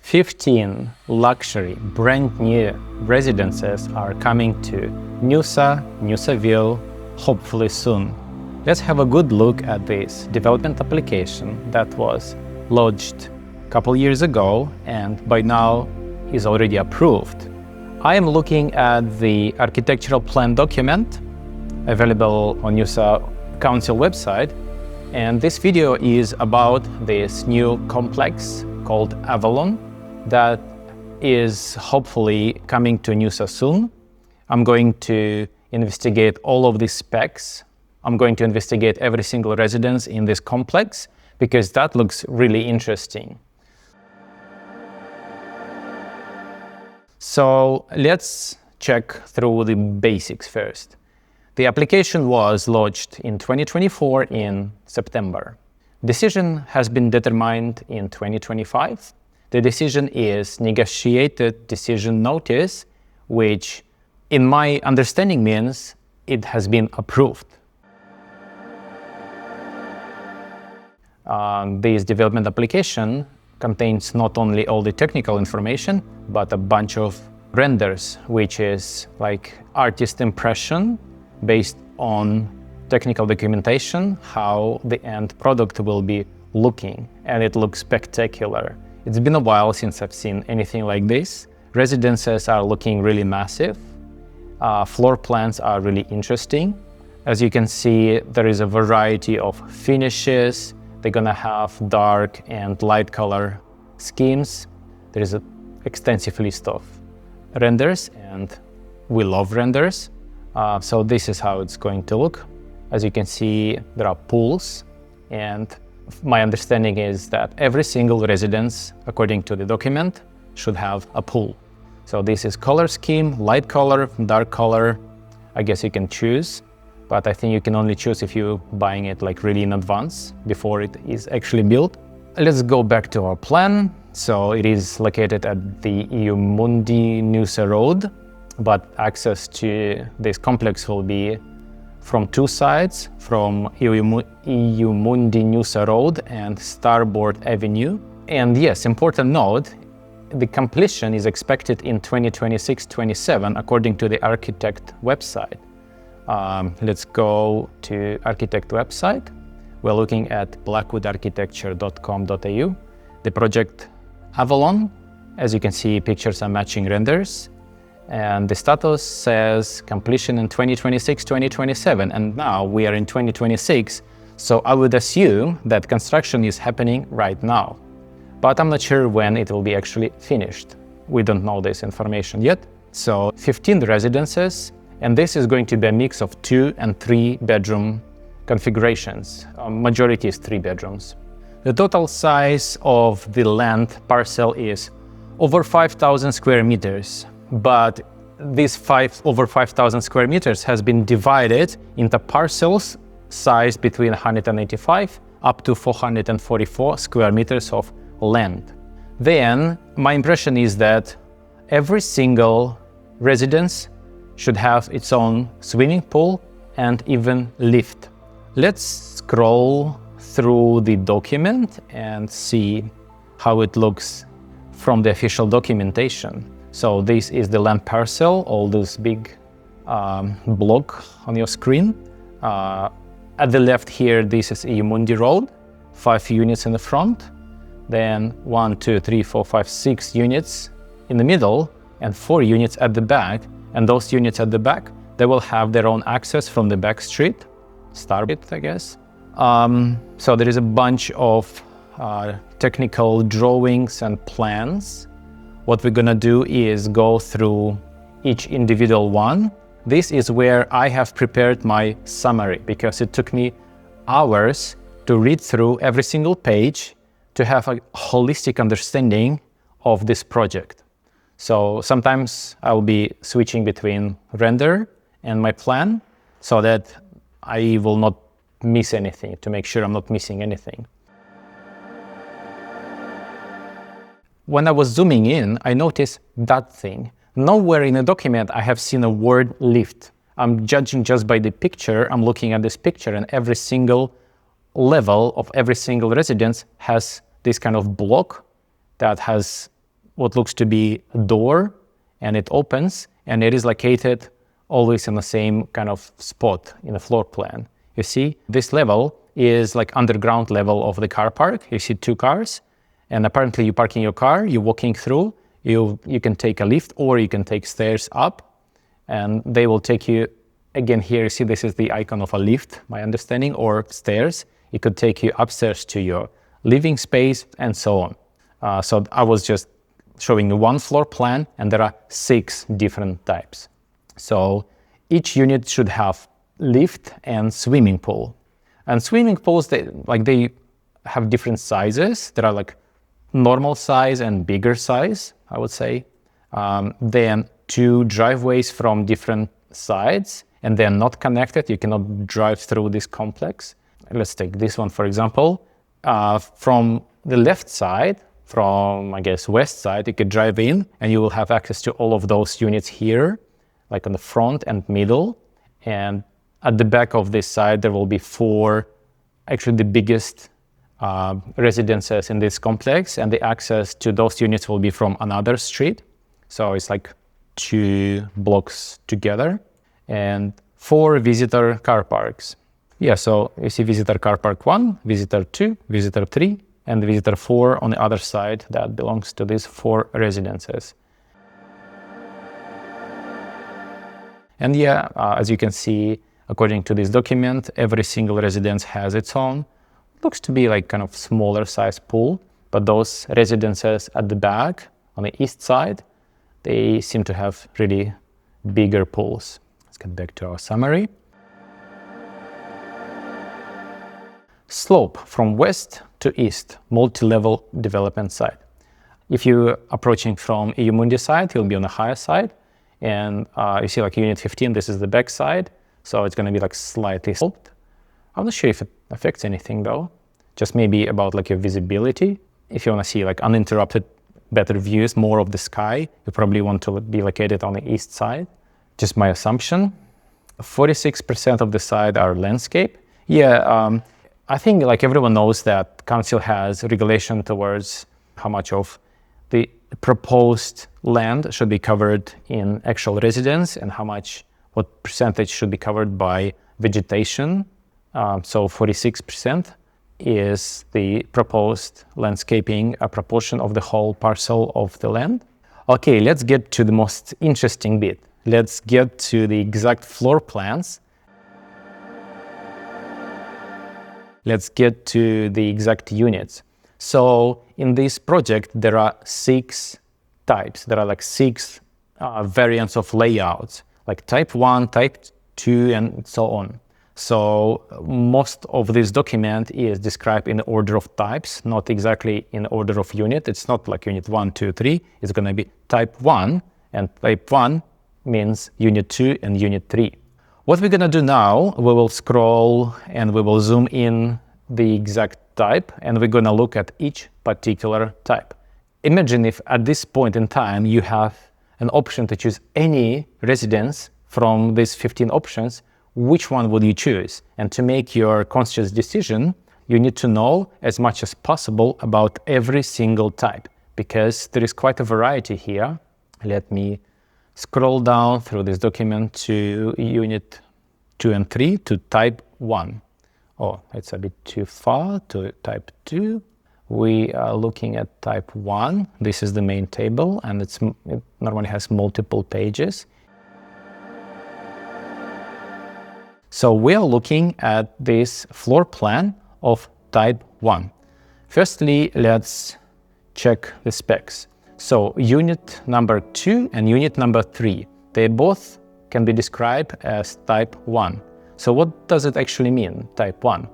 15 luxury, brand new residences are coming to Noosa, Noosaville, hopefully soon. Let's have a good look at this development application that was launched a couple years ago and by now is already approved. I am looking at the architectural plan document available on Noosa Council website, and this video is about this new complex called Avalon that is hopefully coming to Noosa soon. I'm going to investigate all of these specs. I'm going to investigate every single residence in this complex because that looks really interesting. So let's check through the basics first. The application was launched in 2024 in September. Decision has been determined in 2025. The decision is negotiated decision notice, which in my understanding means it has been approved. This development application contains not only all the technical information, but a bunch of renders, which is like artist impression based on technical documentation, how the end product will be looking, and it looks spectacular. It's been a while since I've seen anything like this. Residences are looking really massive. Floor plans are really interesting. As you can see, there is a variety of finishes. They're gonna have dark and light color schemes. There is an extensive list of renders, and we love renders. So this is how it's going to look. As you can see, there are pools, and my understanding is that every single residence, according to the document, should have a pool. So this is color scheme, light color, dark color. I guess you can choose, but I think you can only choose if you're buying it like really in advance before it is actually built. Let's go back to our plan. So it is located at the EU Mundi Noosa Road, but access to this complex will be from two sides, from EU Mundi Noosa Road and Starboard Avenue. And yes, important note, the completion is expected in 2026-27 according to the architect website. Let's go to architect website. We're looking at blackwoodarchitecture.com.au. The project Avalon, as you can see, pictures are matching renders. And the status says completion in 2026-2027, and now we are in 2026, so I would assume that construction is happening right now. But I'm not sure when it will be actually finished. We don't know this information yet. So 15 residences, and this is going to be a mix of 2 and 3 bedroom configurations. Majority is 3 bedrooms. The total size of the land parcel is over 5,000 square meters. But this over 5,000 square meters has been divided into parcels sized between 185 up to 444 square meters of land. Then my impression is that every single residence should have its own swimming pool and even lift. Let's scroll through the document and see how it looks from the official documentation. So this is the land parcel, all this big block on your screen. At the left here, this is EU Mundi Road, 5 units in the front. Then 1, 2, 3, 4, 5, 6 units in the middle and 4 units at the back. And those units at the back, they will have their own access from the back street, Starbit, I guess. So there is a bunch of technical drawings and plans. What we're gonna do is go through each individual one. This is where I have prepared my summary because it took me hours to read through every single page to have a holistic understanding of this project. So sometimes I'll be switching between render and my plan so that I will not miss anything, to make sure I'm not missing anything. When I was zooming in, I noticed that thing. Nowhere in the document I have seen a word lift. I'm judging just by the picture. I'm looking at this picture, and every single level of every single residence has this kind of block that has what looks to be a door, and it opens, and it is located always in the same kind of spot in the floor plan. You see, this level is like underground level of the car park. You see 2 cars, and apparently you're parking your car, you're walking through, you can take a lift or you can take stairs up, and they will take you, again here you see this is the icon of a lift, my understanding, or stairs. It could take you upstairs to your living space and so on. So I was just showing you one floor plan, and there are 6 different types. So each unit should have lift and swimming pool. And swimming pools, they have different sizes. There are like normal size and bigger size, I would say. Then 2 driveways from different sides, and they're not connected. You cannot drive through this complex. Let's take this one, for example. From the left side, from, I guess, west side, you could drive in and you will have access to all of those units here, like on the front and middle. And at the back of this side, there will be 4, actually the biggest residences in this complex, and the access to those units will be from another street. So it's like 2 blocks together, and 4 visitor car parks. Yeah, so you see visitor car park 1, visitor 2, visitor 3, and visitor 4 on the other side that belongs to these 4 residences. And yeah, as you can see, according to this document, every single residence has its own. Looks to be like kind of smaller size pool, but those residences at the back on the east side, they seem to have really bigger pools. Let's get back to our summary. Slope from west to east, multi-level development site. If you're approaching from EU Mundi side, you'll be on the higher side. And you see like unit 15, this is the back side. So it's going to be like slightly sloped. I'm not sure if it affects anything though. Just maybe about like your visibility. If you want to see like uninterrupted, better views, more of the sky, you probably want to be located on the east side. Just my assumption. 46% of the side are landscape. Yeah, I think like everyone knows that council has regulation towards how much of the proposed land should be covered in actual residence and what percentage should be covered by vegetation. So 46% is the proposed landscaping, a proportion of the whole parcel of the land. Okay, let's get to the most interesting bit. Let's get to the exact floor plans. Let's get to the exact units. So in this project, there are 6 types. There are like 6 variants of layouts, like type 1, type 2, and so on. So most of this document is described in the order of types, not exactly in order of unit. It's not like unit 1, 2, 3. It's going to be type 1, and type 1 means unit 2 and unit 3. What we're going to do now, we will scroll and we will zoom in the exact type, and we're going to look at each particular type. Imagine if at this point in time you have an option to choose any residence from these 15 options, which one would you choose? And to make your conscious decision, you need to know as much as possible about every single type, because there is quite a variety here. Let me scroll down through this document to unit 2 and 3 to type 1. Oh, it's a bit too far to type 2. We are looking at type 1. This is the main table, and it normally has multiple pages. So we are looking at this floor plan of type 1. Firstly, let's check the specs. So unit number 2 and unit number 3, they both can be described as type 1. So what does it actually mean, type 1?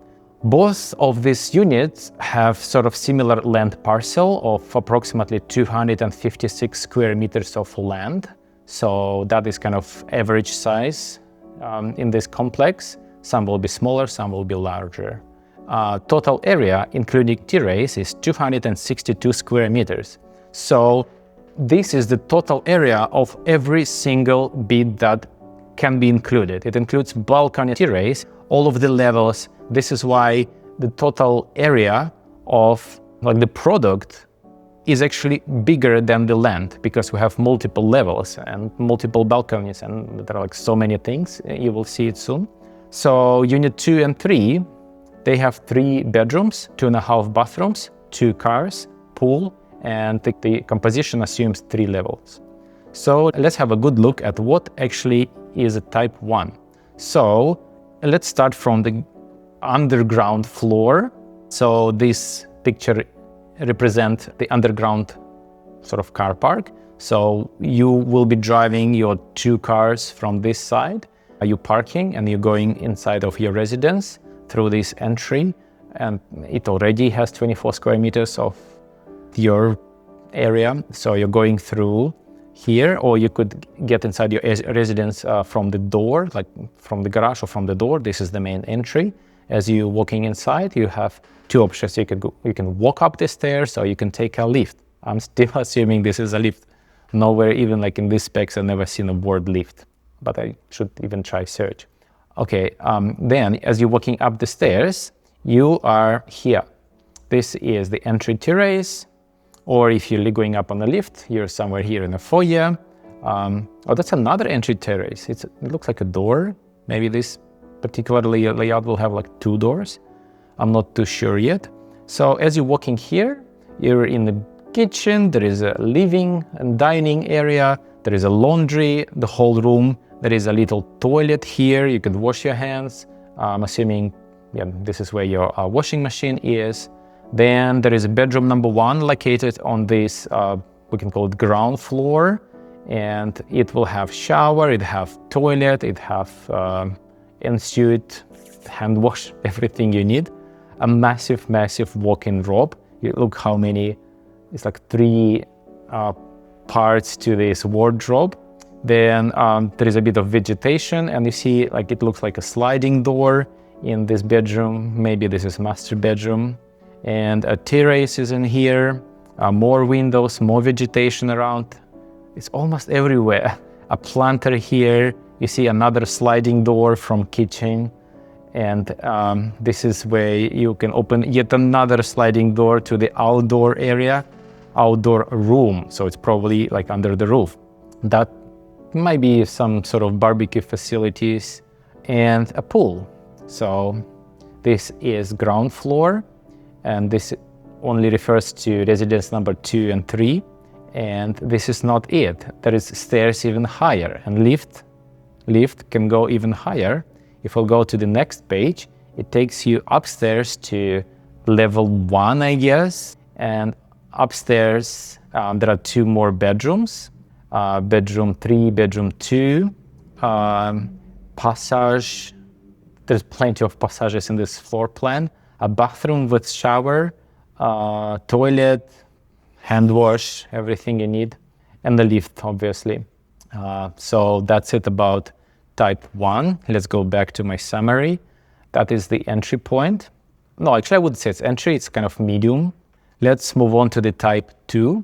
Both of these units have sort of similar land parcel of approximately 256 square meters of land. So that is kind of average size in this complex. Some will be smaller, some will be larger. Total area, including terrace, is 262 square meters. So this is the total area of every single bit that can be included. It includes balcony, terrace, all of the levels. This is why the total area of like the product is actually bigger than the land because we have multiple levels and multiple balconies, and there are like so many things. You will see it soon. So unit 2 and 3, they have 3 bedrooms, 2.5 bathrooms, 2 cars, pool, and the composition assumes 3 levels. So let's have a good look at what actually is a type 1. So let's start from the underground floor. So this picture represents the underground sort of car park. So you will be driving your 2 cars from this side. You're parking and you're going inside of your residence through this entry, and it already has 24 square meters of your area. So you're going through here, or you could get inside your residence from the door, like from the garage or from the door. This is the main entry. As you're walking inside, you have 2 options. You can walk up the stairs, or you can take a lift. I'm still assuming this is a lift. Nowhere, even like in these specs, I've never seen a word lift, but I should even try search. Okay, then as you're walking up the stairs, you are here. This is the entry terrace, or if you're going up on the lift, you're somewhere here in the foyer. Oh, that's another entry terrace. It looks like a door. Maybe this particular layout will have like 2 doors. I'm not too sure yet. So as you're walking here, you're in the kitchen. There is a living and dining area. There is a laundry, the whole room. There is a little toilet here. You can wash your hands. I'm assuming this is where your washing machine is. Then there is a bedroom number 1 located on this, we can call it ground floor. And it will have shower, it have toilet, it have ensuite, hand wash, everything you need. A massive, massive walk-in robe. You look how many, it's like 3 parts to this wardrobe. Then there is a bit of vegetation, and you see like it looks like a sliding door in this bedroom. Maybe this is master bedroom. And a terrace is in here, more windows, more vegetation around. It's almost everywhere. A planter here. You see another sliding door from kitchen. And this is where you can open yet another sliding door to the outdoor area, outdoor room. So it's probably like under the roof. That might be some sort of barbecue facilities and a pool. So this is ground floor, and this only refers to residence number 2 and 3. And this is not it. There is stairs even higher, and lift can go even higher. If we'll go to the next page, it takes you upstairs to level 1, I guess. And upstairs, there are 2 more bedrooms. Bedroom 3, bedroom 2, passage. There's plenty of passages in this floor plan. A bathroom with shower, toilet, hand wash, everything you need, and the lift, obviously. So that's it about type 1. Let's go back to my summary. That is the entry point. No, actually I wouldn't say it's entry, it's kind of medium. Let's move on to the type 2.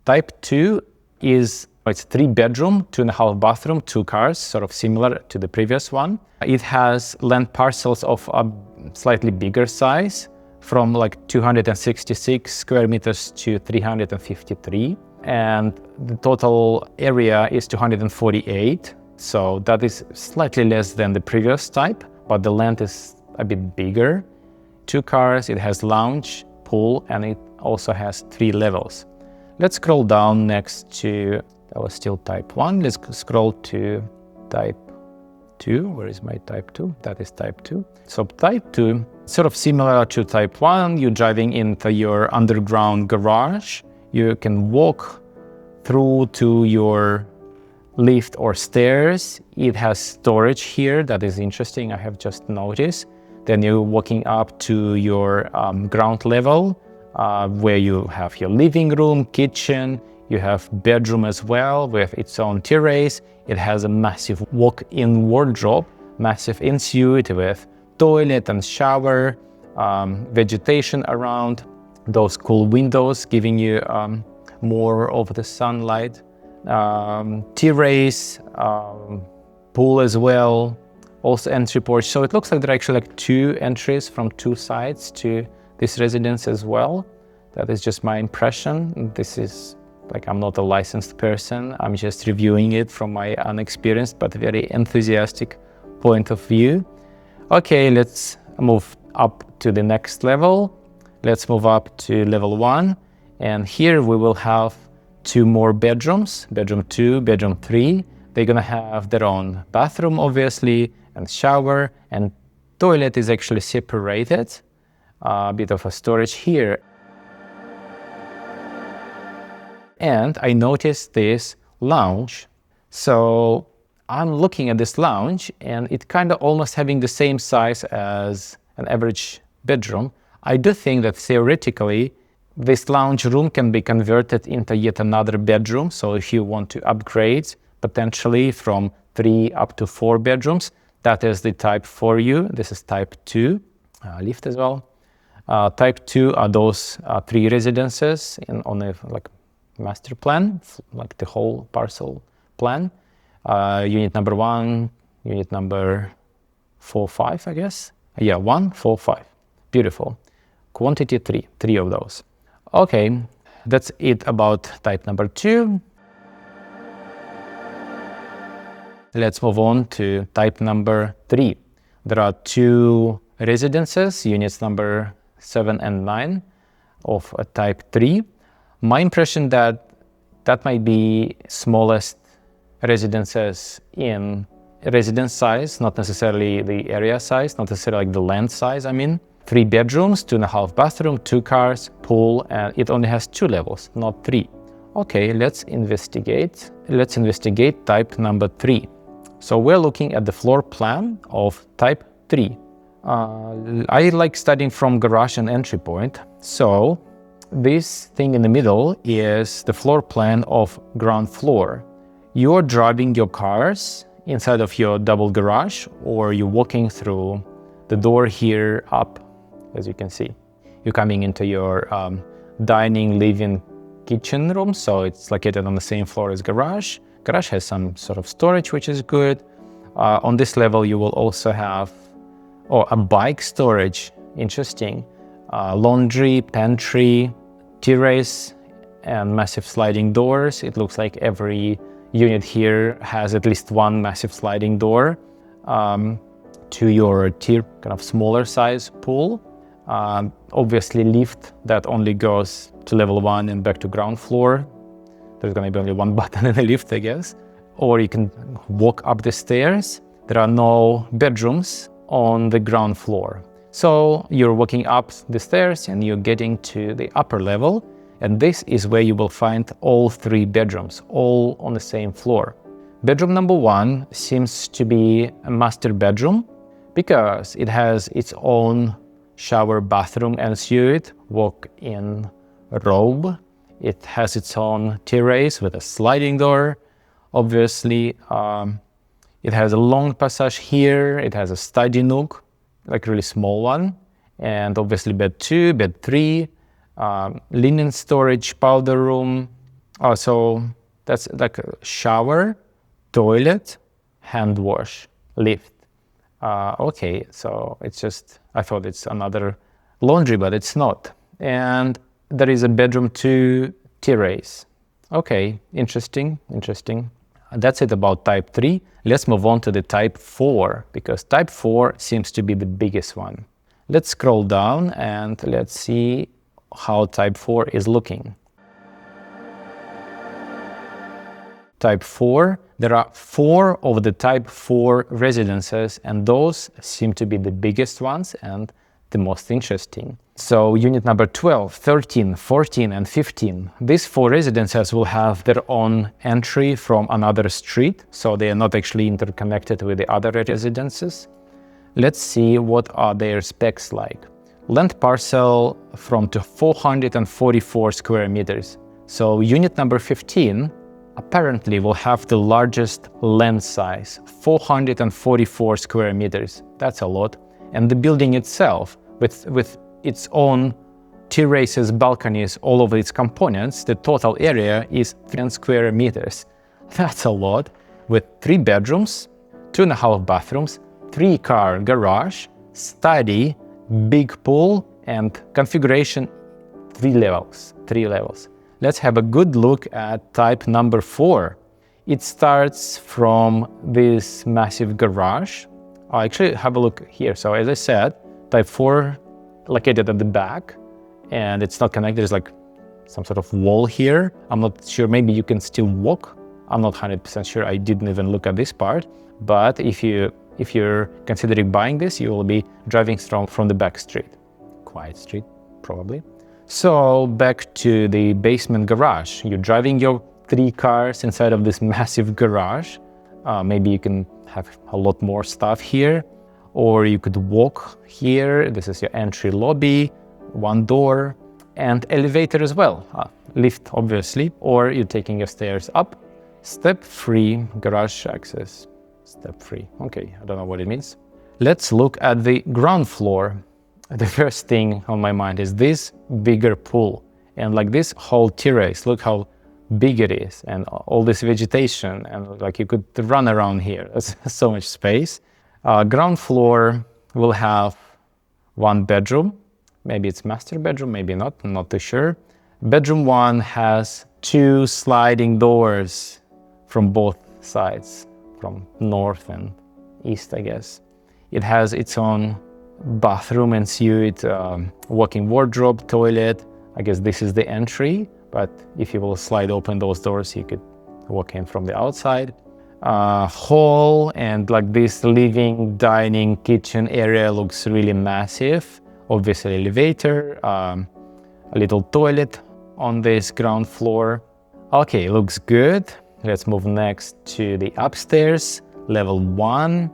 Type 2 is, it's 3 bedroom, 2.5 bathroom, 2 cars, sort of similar to the previous one. It has land parcels of a slightly bigger size, from like 266 square meters to 353. And the total area is 248. So that is slightly less than the previous type, but the land is a bit bigger. 2 cars, it has lounge, pool, and it also has 3 levels. Let's scroll down next to, that was still type 1. Let's scroll to type 2. Where is my type 2? That is type 2. So type 2, sort of similar to type 1. You're driving into your underground garage. You can walk through to your lift or stairs. It has storage here. That is interesting. I have just noticed. Then you're walking up to your ground level, where you have your living room, kitchen, you have bedroom as well with its own terrace. It has a massive walk-in wardrobe, massive ensuite with toilet and shower, vegetation around, those cool windows giving you more of the sunlight, terrace, pool as well, also entry porch. So it looks like there are actually like 2 entries from 2 sides to this residence as well. That is just my impression. This is like, I'm not a licensed person. I'm just reviewing it from my unexperienced but very enthusiastic point of view. Okay, let's move up to the next level. Let's move up to level 1. And here we will have 2 more bedrooms, bedroom 2, bedroom 3. They're gonna have their own bathroom, obviously, and shower, and toilet is actually separated. A bit of a storage here. And I noticed this lounge. So I'm looking at this lounge, and it kind of almost having the same size as an average bedroom. I do think that theoretically, this lounge room can be converted into yet another bedroom. So if you want to upgrade potentially from 3 up to 4 bedrooms, that is the type for you. This is type 2, lift as well. Type 2 are those 3 residences on a like master plan, like the whole parcel plan. Unit number 1, unit number 4, 5, I guess. Yeah, 1, 4, 5. Beautiful. Quantity 3 of those. Okay, that's it about type number 2. Let's move on to type number 3. There are 2 residences, units number 7 and 9 of type 3. My impression that might be smallest residences in residence size, not necessarily the area size, not necessarily like the land size, I mean. 3 bedrooms, 2.5 bathroom, 2 cars, pool, and it only has 2 levels, not 3. Okay, let's investigate. Let's investigate type number 3. So we're looking at the floor plan of type 3. I like studying from garage and entry point. So this thing in the middle is the floor plan of ground floor. You're driving your cars inside of your double garage, or you're walking through the door here up, as you can see. You're coming into your dining, living, kitchen room, so it's located on the same floor as garage. Garage has some sort of storage, which is good. On this level, you will also have a bike storage, interesting. Laundry, pantry, terrace, and massive sliding doors. It looks like every unit here has at least one massive sliding door to your tier, kind of smaller size pool. Obviously lift that only goes to level 1 and back to ground floor. There's gonna be only one button in the lift, I guess. Or you can walk up the stairs. There are no bedrooms on the ground floor. So you're walking up the stairs and you're getting to the upper level. And this is where you will find all 3 bedrooms, all on the same floor. Bedroom number 1 seems to be a master bedroom because it has its own shower, bathroom, ensuite, walk-in robe. It has its own terrace with a sliding door. Obviously, it has a long passage here. It has a study nook, like a really small one. And obviously bed 2, bed 3, linen storage, powder room. So that's like a shower, toilet, hand wash, lift. Okay, so it's just, I thought it's another laundry, but it's not. And there is a bedroom 2 terrace. Okay, interesting. That's it about type 3. Let's move on to the type 4, because type 4 seems to be the biggest one. Let's scroll down and let's see how type 4 is looking. Type 4, there are 4 of the type 4 residences, and those seem to be the biggest ones and the most interesting. So unit number 12, 13, 14, and 15. These 4 residences will have their own entry from another street, so they are not actually interconnected with the other residences. Let's see what are their specs like. Land parcel from to 444 square meters. So unit number 15 apparently will have the largest land size, 444 square meters. That's a lot. And the building itself, with its own terraces, balconies, all of its components, the total area is 3 square meters. That's a lot, with 3 bedrooms, 2.5 bathrooms, 3-car garage, study, big pool, And configuration, 3 levels. Let's have a good look at type number 4. It starts from this massive garage. I'll actually have a look here. So as I said, type 4 located at the back, and it's not connected. There's like some sort of wall here. I'm not sure, maybe you can still walk. I'm not 100% sure. I didn't even look at this part. But if you're considering buying this, you will be driving from the back street. Quiet street, probably. So back to the basement garage. You're driving your 3 cars inside of this massive garage. Maybe you can have a lot more stuff here, or you could walk here. This is your entry lobby, 1 door, and elevator as well. Lift, obviously, or you're taking your stairs up. Step-free garage access. Step-free. Okay, I don't know what it means. Let's look at the ground floor. The first thing on my mind is this bigger pool. And like this whole terrace, look how big it is, and all this vegetation, and like you could run around here. There's so much space. Ground floor will have 1 bedroom. Maybe it's master bedroom, maybe not, I'm not too sure. Bedroom 1 has 2 sliding doors from both sides, from north and east, I guess. It has its own bathroom and suite, walk-in wardrobe, toilet. I guess this is the entry, but if you will slide open those doors, you could walk in from the outside. Hall and like this living, dining, kitchen area looks really massive. Obviously elevator, a little toilet on this ground floor. Okay, looks good. Let's move next to the upstairs, level 1.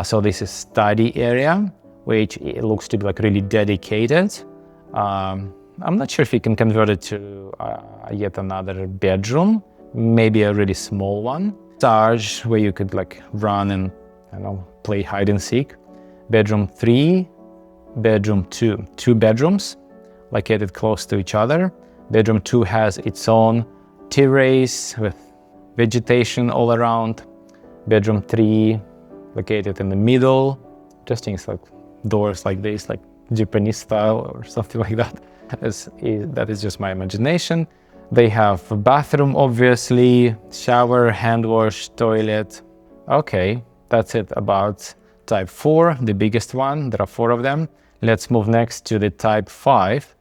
So this is study area, which it looks to be like really dedicated. I'm not sure if you can convert it to yet another bedroom, maybe a really small one. Stage where you could like run and, I don't know, play hide and seek. Bedroom 3, bedroom 2. 2 bedrooms located close to each other. Bedroom 2 has its own terrace with vegetation all around. Bedroom 3 located in the middle. Just things like doors like this, like Japanese style or something like that. That is just my imagination. They have a bathroom, obviously, shower, hand wash, toilet. Okay, that's it about type 4, the biggest one. There are 4 of them. Let's move next to the type 5.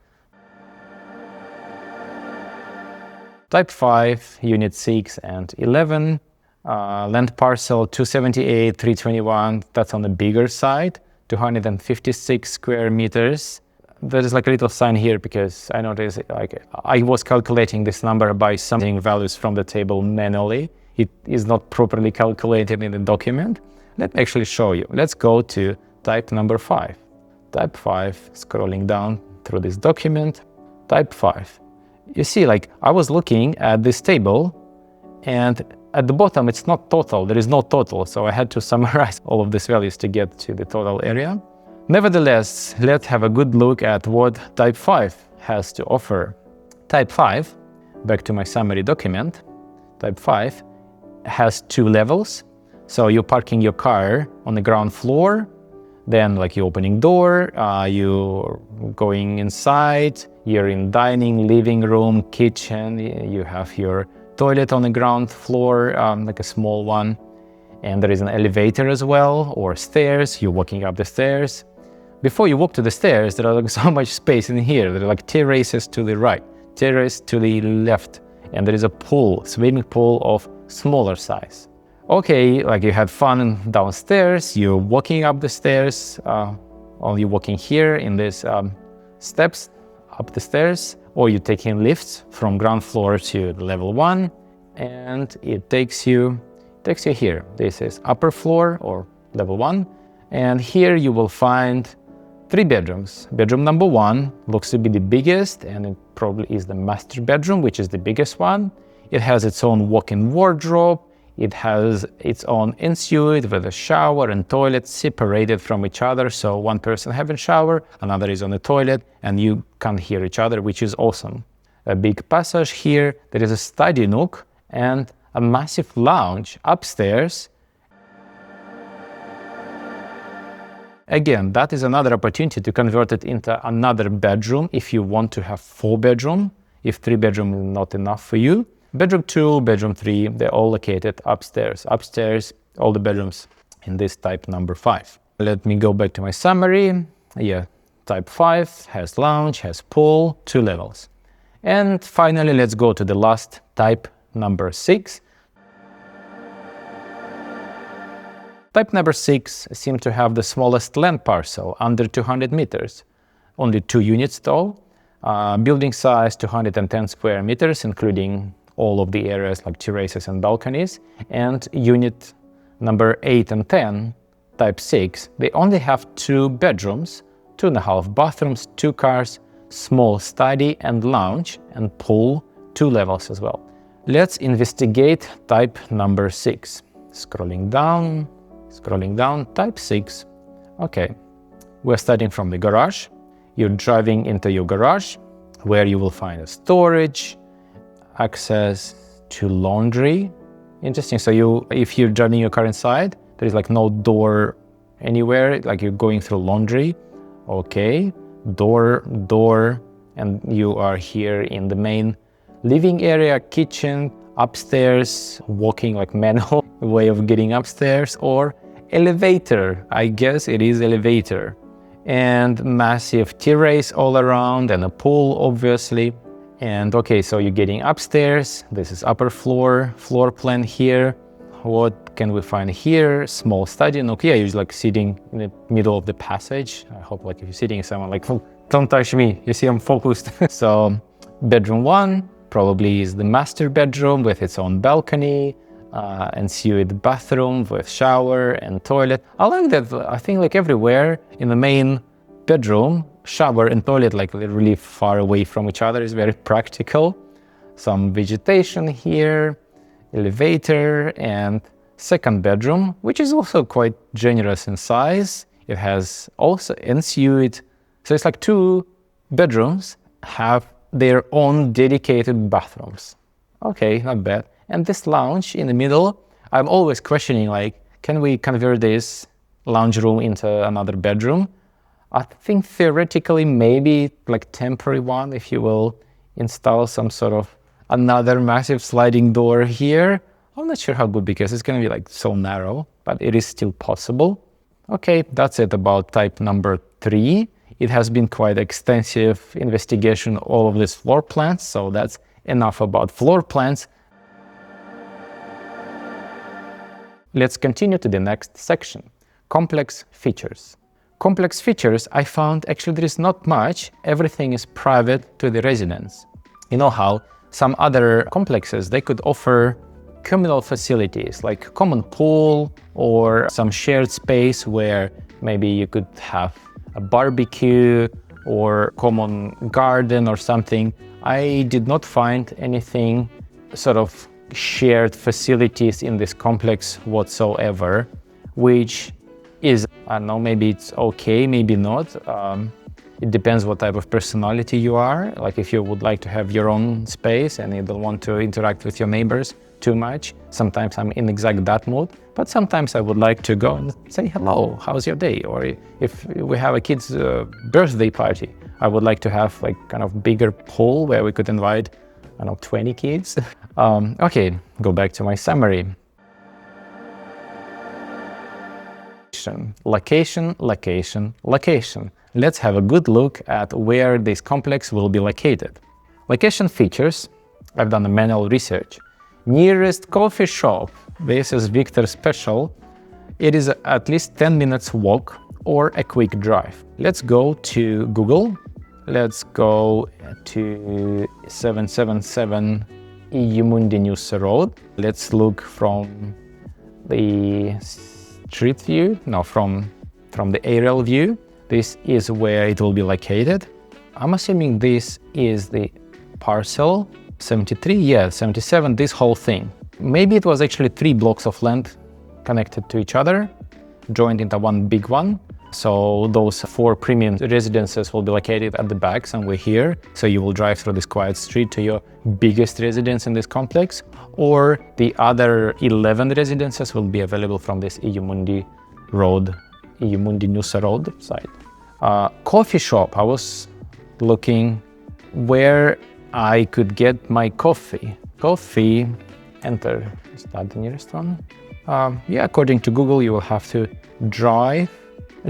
Type 5, unit 6 and 11. Land parcel 278, 321. That's on the bigger side, 256 square meters. There is like a little sign here because I noticed like I was calculating this number by something values from the table manually. It is not properly calculated in the document. Let me actually show you. Let's go to type number 5. Type 5, scrolling down through this document. Type 5. You see, like I was looking at this table, and at the bottom it's not total. There is no total, so I had to summarize all of these values to get to the total area. Nevertheless, let's have a good look at what type 5 has to offer. Type 5, back to my summary document, type 5 has 2 levels. So you're parking your car on the ground floor, then like you're opening door, you're going inside, you're in dining, living room, kitchen, you have your toilet on the ground floor, like a small one. And there is an elevator as well, or stairs, you're walking up the stairs. Before you walk to the stairs, there are like so much space in here. There are like terraces to the right, terrace to the left, and there is a pool, swimming pool of smaller size. Okay, like you had fun downstairs, you're walking up the stairs, or you're walking here in these steps up the stairs, or you're taking lifts from ground floor to level 1, and it takes you here. This is upper floor or level 1, and here you will find 3 bedrooms. Bedroom number 1 looks to be the biggest, and it probably is the master bedroom, which is the biggest one. It has its own walk-in wardrobe. It has its own ensuite with a shower and toilet separated from each other. So one person having shower, another is on the toilet, and you can't hear each other, which is awesome. A big passage here. There is a study nook and a massive lounge upstairs. Again, that is another opportunity to convert it into another bedroom if you want to have 4-bedroom, if 3-bedroom is not enough for you. Bedroom 2, bedroom 3, they're all located upstairs. Upstairs, all the bedrooms in this type number 5. Let me go back to my summary. Yeah, type 5 has lounge, has pool, 2 levels. And finally, let's go to the last type number 6. Type number 6 seems to have the smallest land parcel, under 200 meters. Only 2 units tall. Building size 210 square meters, including all of the areas like terraces and balconies. And unit number 8 and 10, type 6, they only have 2 bedrooms, 2.5 bathrooms, 2 cars, small study and lounge, and pool, 2 levels as well. Let's investigate type number 6. Scrolling down, type 6. Okay, we're starting from the garage. You're driving into your garage, where you will find a storage, access to laundry. Interesting. So if you're driving your car inside, there is like no door anywhere, like you're going through laundry. Okay, door, and you are here in the main living area, kitchen, upstairs, walking like manual way of getting upstairs, or elevator. I guess it is elevator. And massive terrace all around, and a pool, obviously. And okay, so you're getting upstairs. This is upper floor plan here. What can we find here? Small study. And okay, you're like sitting in the middle of the passage. I hope like if you're sitting someone like, don't touch me. You see I'm focused. So bedroom 1 probably is the master bedroom with its own balcony, ensuite bathroom with shower and toilet. I like that. I think like everywhere in the main bedroom, shower and toilet like really far away from each other is very practical. Some vegetation here, elevator, and second bedroom, which is also quite generous in size. It has also ensuite. So it's like 2 bedrooms have their own dedicated bathrooms. Okay, not bad. And this lounge in the middle, I'm always questioning like, can we convert this lounge room into another bedroom? I think theoretically maybe like temporary one, if you will install some sort of another massive sliding door here. I'm not sure how good because it's going to be like so narrow, but it is still possible. Okay, that's it about type number 3. It has been quite extensive investigation of all of these floor plans, so that's enough about floor plans. Let's continue to the next section, complex features. Complex features, I found actually there is not much. Everything is private to the residents. You know how some other complexes, they could offer communal facilities like common pool or some shared space where maybe you could have a barbecue or common garden or something. I did not find anything sort of shared facilities in this complex whatsoever, which is, I don't know, maybe it's okay, maybe not. It depends what type of personality you are. Like if you would like to have your own space and you don't want to interact with your neighbors too much, sometimes I'm in exact that mood, but sometimes I would like to go and say, hello, how's your day? Or if we have a kid's birthday party, I would like to have like kind of bigger pool where we could invite, I don't know, 20 kids. Okay, go back to my summary. Location, location, location. Let's have a good look at where this complex will be located. Location features, I've done a manual research. Nearest coffee shop, this is Victor Special. It is at least 10 minutes walk or a quick drive. Let's go to Google. Let's go to 777 Iyimundi Noosa Road. Let's look from the street view, no, from the aerial view. This is where it will be located. I'm assuming this is the parcel 73, yeah, 77, this whole thing. Maybe it was actually 3 blocks of land connected to each other, joined into one big one. So those 4 premium residences will be located at the back somewhere here. So you will drive through this quiet street to your biggest residence in this complex, or the other 11 residences will be available from this Iyimundi Road Mundi Noosa Road side. Coffee shop, I was looking where I could get my coffee. Enter, is that the nearest one? Yeah, according to Google, you will have to drive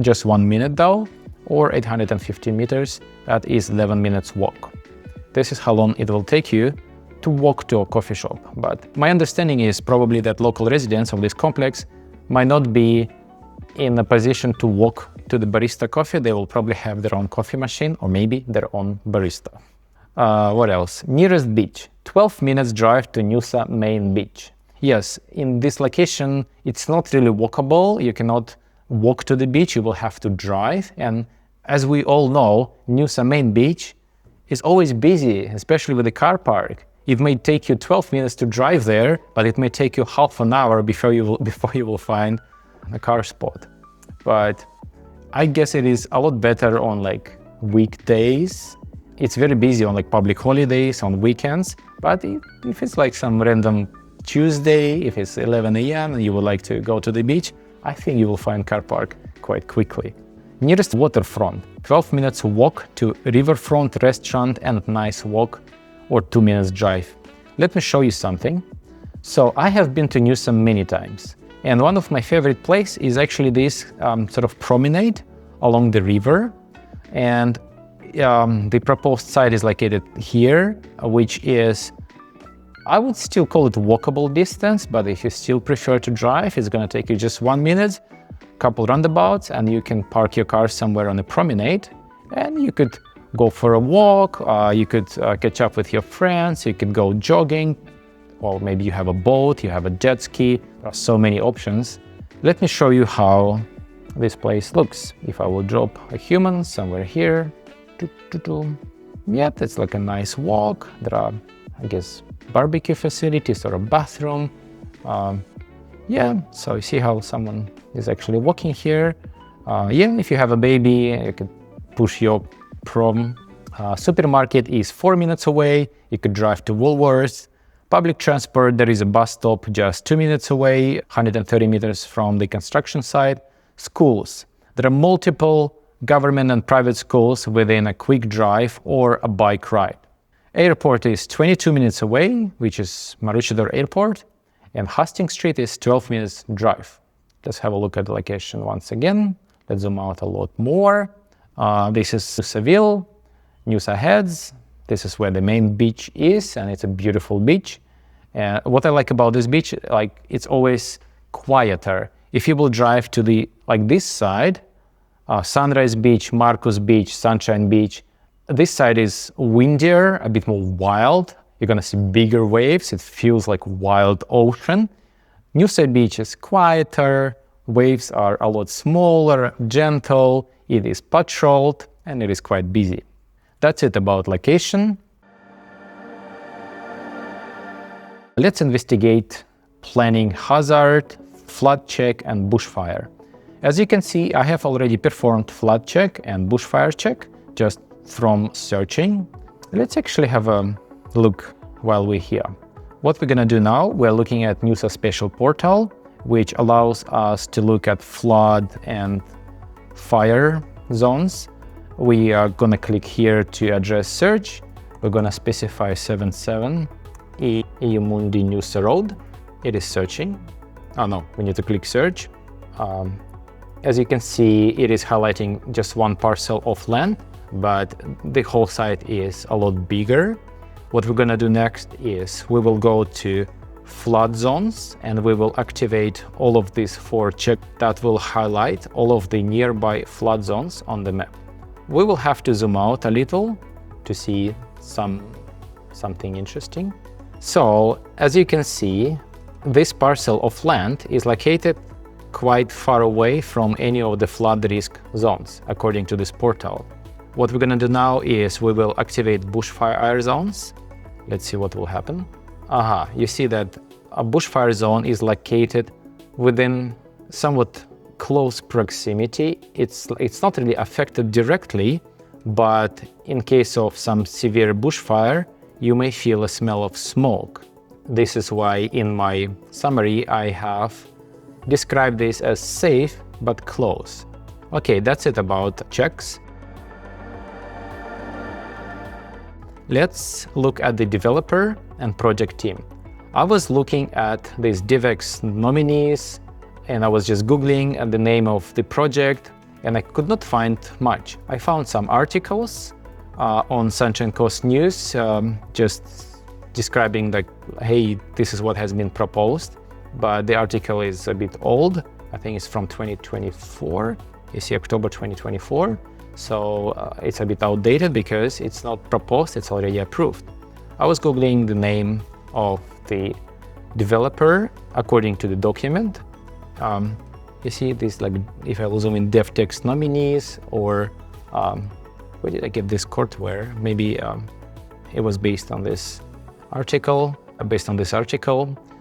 just 1 minute though, or 850 meters, that is 11 minutes walk. This is how long it will take you to walk to a coffee shop. But my understanding is probably that local residents of this complex might not be in a position to walk to the barista coffee. They will probably have their own coffee machine or maybe their own barista. What else? Nearest beach, 12 minutes drive to Noosa main beach. Yes, in this location, it's not really walkable. You cannot walk to the beach, you will have to drive. And as we all know, Noosa main beach is always busy, especially with the car park. It may take you 12 minutes to drive there, but it may take you half an hour before you will find a car spot. But I guess it is a lot better on like weekdays. It's very busy on like public holidays, on weekends. But if it's like some random Tuesday, if it's 11 a.m. and you would like to go to the beach, I think you will find car park quite quickly. Nearest waterfront, 12 minutes walk to riverfront restaurant and nice walk, or 2 minutes drive. Let me show you something. So I have been to Noosa many times, and one of my favorite places is actually this sort of promenade along the river. And the proposed site is located here, which is, I would still call it walkable distance, but if you still prefer to drive, it's gonna take you just 1 minute, couple roundabouts, and you can park your car somewhere on the promenade, and you could go for a walk, you could catch up with your friends, you could go jogging, or maybe you have a boat, you have a jet ski. There are so many options. Let me show you how this place looks. If I will drop a human somewhere here, yeah, that's like a nice walk. There are, I guess, barbecue facilities or a bathroom. Yeah, so you see how someone is actually walking here. Yeah, if you have a baby, you could push your prom. Supermarket is 4 minutes away. You could drive to Woolworths. Public transport, there is a bus stop just 2 minutes away, 130 meters from the construction site. Schools, there are multiple government and private schools within a quick drive or a bike ride. Airport is 22 minutes away, which is Maroochydore Airport, and Hastings Street is 12 minutes drive. Let's have a look at the location once again. Let's zoom out a lot more. This is Noosaville, Noosa Heads. This is where the main beach is, and it's a beautiful beach. And what I like about this beach, like, it's always quieter. If you will drive to the, like this side, Sunrise Beach, Marcus Beach, Sunshine Beach, this side is windier, a bit more wild. You're gonna see bigger waves. It feels like wild ocean. Noosa Beach is quieter. Waves are a lot smaller, gentle. It is patrolled, and it is quite busy. That's it about location. Let's investigate planning hazard, flood check, and bushfire. As you can see, I have already performed flood check and bushfire check just from searching. Let's actually have a look while we're here. What we're gonna do now, we're looking at Noosa Special Portal, which allows us to look at flood and fire zones. We are gonna click here to address search. We're gonna specify 77 Mundi Noosa Road. It is searching. Oh no, we need to click search. As you can see, it is highlighting just one parcel of land, but the whole site is a lot bigger. What we're gonna do next is we will go to flood zones, and we will activate all of these 4 checks that will highlight all of the nearby flood zones on the map. We will have to zoom out a little to see something interesting. So, as you can see, this parcel of land is located quite far away from any of the flood risk zones, according to this portal. What we're gonna do now is we will activate bushfire zones. Let's see what will happen. You see that a bushfire zone is located within somewhat close proximity. It's not really affected directly, but in case of some severe bushfire, you may feel a smell of smoke. This is why in my summary I have described this as safe but close. Okay, that's it about checks. Let's look at the developer and project team. I was looking at these DevEx nominees, and I was just Googling at the name of the project, and I could not find much. I found some articles on Sunshine Coast News, just describing like, hey, this is what has been proposed, but the article is a bit old. I think it's from 2024. You see October 2024. So it's a bit outdated because it's not proposed, it's already approved. I was Googling the name of the developer according to the document. You see this, like, if I zoom in dev text nominees, or where did I get this courtware? Maybe it was based on this article,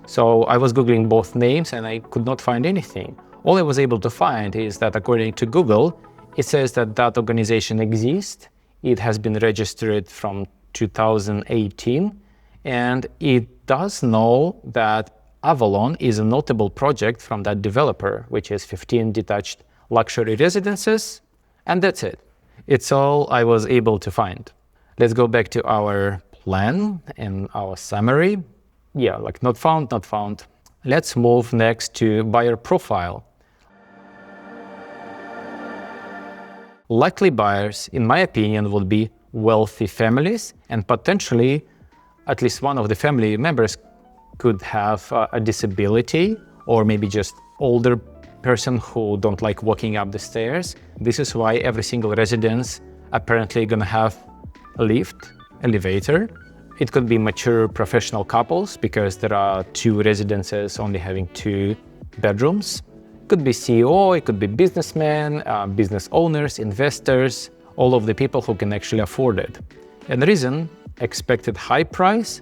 So I was Googling both names and I could not find anything. All I was able to find is that according to Google, it says that that organization exists. It has been registered from 2018, and it does know that Avalon is a notable project from that developer, which is 15 detached luxury residences, and that's it. It's all I was able to find. Let's go back to our plan and our summary. Yeah, like not found, not found. Let's move next to buyer profile. Likely buyers, in my opinion, would be wealthy families, and potentially at least one of the family members could have a disability, or maybe just older person who don't like walking up the stairs. This is why every single residence apparently gonna have a lift, elevator. It could be mature professional couples because there are 2 residences only having 2 bedrooms. It could be CEO, it could be businessmen, business owners, investors, all of the people who can actually afford it. And the reason, expected high price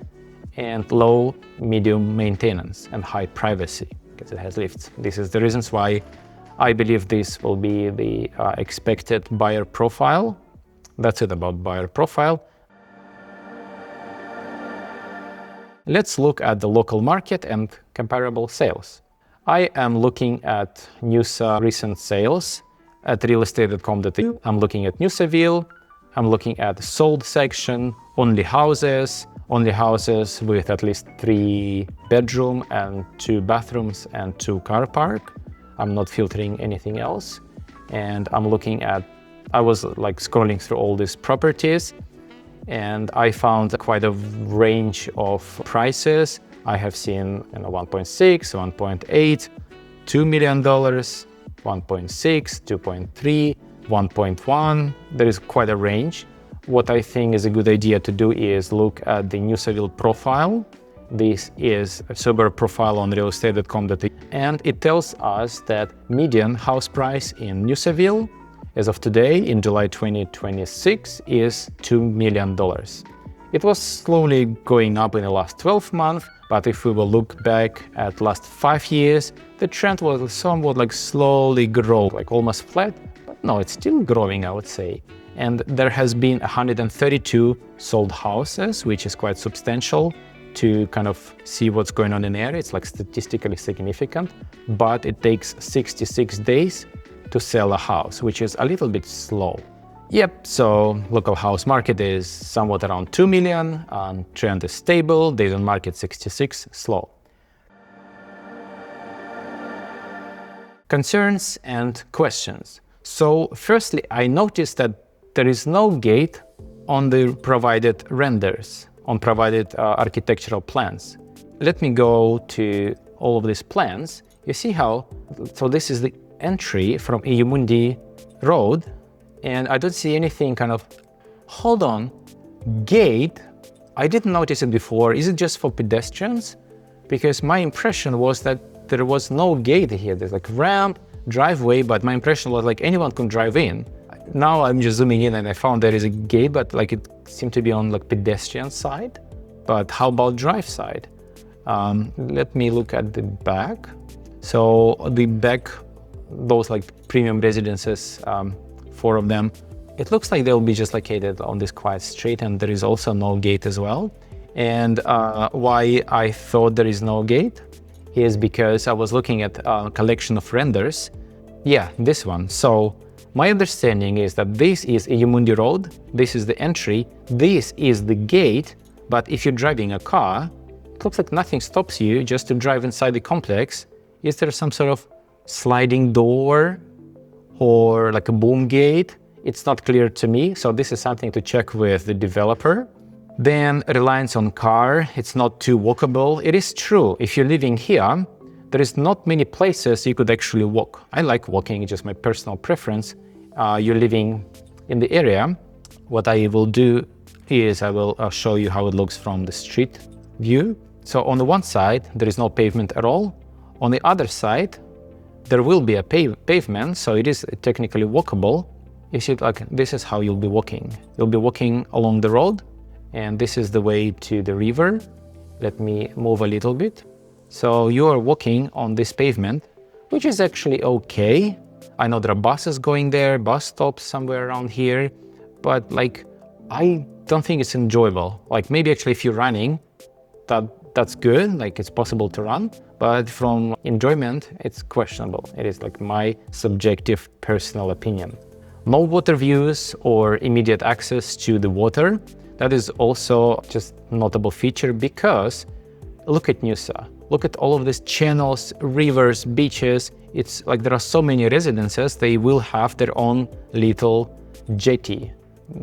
and low, medium maintenance and high privacy because it has lifts. This is the reasons why I believe this will be the expected buyer profile. That's it about buyer profile. Let's look at the local market and comparable sales. I am looking at Noosa recent sales at realestate.com.au. I'm looking at Noosaville. I'm looking at the sold section, only houses with at least 3 bedroom and 2 bathrooms and 2 car park. I'm not filtering anything else. And I'm looking at, I was like scrolling through all these properties, and I found quite a range of prices. I have seen 1.6, 1.8, $2 million, 1.6, 2.3, 1.1. There is quite a range. What I think is a good idea to do is look at the Noosaville profile. This is a suburb profile on realestate.com.au, and it tells us that median house price in Noosaville as of today, in July 2026, is $2 million. It was slowly going up in the last 12 months, but if we will look back at last 5 years, the trend was somewhat like slowly grow, like almost flat, but no, it's still growing, I would say. And there has been 132 sold houses, which is quite substantial to kind of see what's going on in the area. It's like statistically significant, but it takes 66 days to sell a house, which is a little bit slow. Yep, so local house market is somewhat around 2 million, trend is stable, days on market 66, slow. Concerns and questions. So firstly, I noticed that there is no gate on the provided renders, on provided architectural plans. Let me go to all of these plans. You see how, so this is the entry from Iumundi Road, and I don't see anything kind of, hold on, gate, I didn't notice it before. Is it just for pedestrians? Because my impression was that there was no gate here. There's like ramp, driveway, but my impression was like anyone can drive in. Now I'm just zooming in and I found there is a gate, but like it seemed to be on like pedestrian side. But how about drive side? Let me look at the back. So the back, those like premium residences, 4 of them, it looks like they'll be just located on this quiet street, and there is also no gate as well. And why I thought there is no gate is because I was looking at a collection of renders. Yeah, this one. So My understanding is that this is a Yamundi Road, this is the entry, this is the gate, but if you're driving a car, it looks like nothing stops you just to drive inside the complex. Is there some sort of sliding door or like a boom gate? It's not clear to me, so this is something to check with the developer. Then reliance on car, it's not too walkable. It is true, if you're living here, there is not many places you could actually walk. I like walking, it's just my personal preference. You're living in the area. What I will do is I will show you how it looks from the street view. So on the one side, there is no pavement at all. On the other side, there will be a pavement, so it is technically walkable. You see, like, this is how you'll be walking. You'll be walking along the road, and this is the way to the river. Let me move a little bit. So you are walking on this pavement, which is actually okay. I know there are buses going there, bus stops somewhere around here, but like, I don't think it's enjoyable. Like, maybe actually if you're running, that's good, like it's possible to run, but from enjoyment, it's questionable. It is like my subjective personal opinion. No water views or immediate access to the water. That is also just notable feature because look at Noosa. Look at all of these channels, rivers, beaches. It's like there are so many residences, they will have their own little jetty.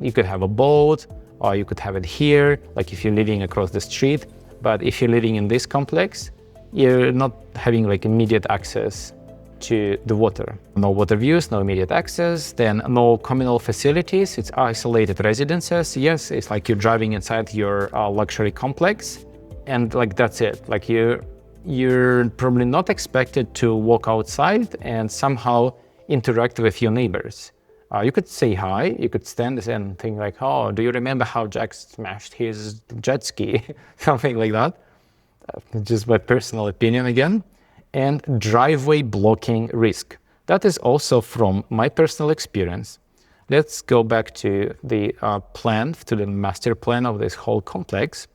You could have a boat, or you could have it here, like if you're living across the street. But if you're living in this complex, you're not having like immediate access to the water. No water views, no immediate access, then no communal facilities. It's isolated residences. Yes, it's like you're driving inside your luxury complex, and like that's it. Like you're probably not expected to walk outside and somehow interact with your neighbors. You could say hi, you could stand and think like, oh, do you remember how Jack smashed his jet ski? Something like that. Just my personal opinion again. And driveway blocking risk. That is also from my personal experience. Let's go back to the plan, to the master plan of this whole complex.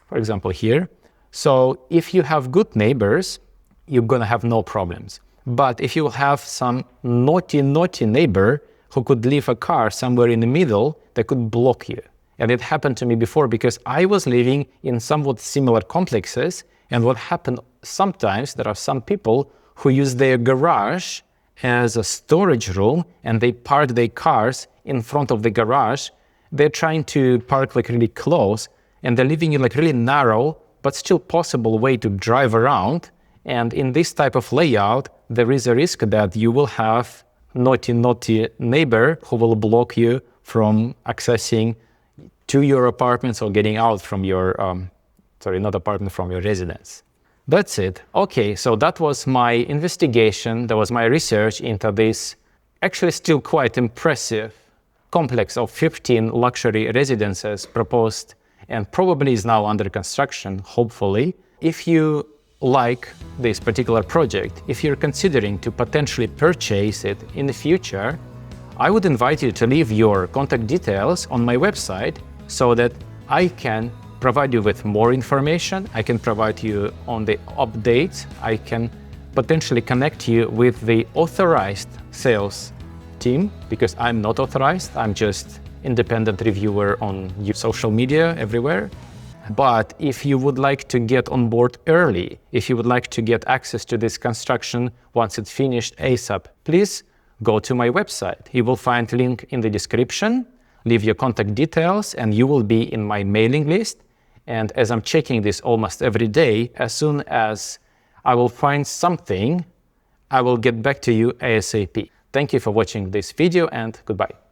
For example, here. So if you have good neighbors, you're gonna have no problems. But if you have some naughty neighbor who could leave a car somewhere in the middle, that could block you. And it happened to me before because I was living in somewhat similar complexes, and what happened sometimes, there are some people who use their garage as a storage room, and they park their cars in front of the garage. They're trying to park like really close, and they're living in like really narrow, but still possible way to drive around. And in this type of layout, there is a risk that you will have naughty neighbor who will block you from accessing to your apartments or getting out from your, from your residence. That's it. Okay, so that was my investigation, that was my research into this actually still quite impressive complex of 15 luxury residences proposed and probably is now under construction, hopefully. If you like this particular project, if you're considering to potentially purchase it in the future, I would invite you to leave your contact details on my website so that I can provide you with more information. I can provide you on the updates. I can potentially connect you with the authorized sales team because I'm not authorized. I'm just independent reviewer on your social media everywhere. But if you would like to get on board early, if you would like to get access to this construction once it's finished ASAP, please go to my website. You will find a link in the description, leave your contact details, and you will be in my mailing list. And as I'm checking this almost every day, as soon as I will find something, I will get back to you ASAP. Thank you for watching this video and goodbye.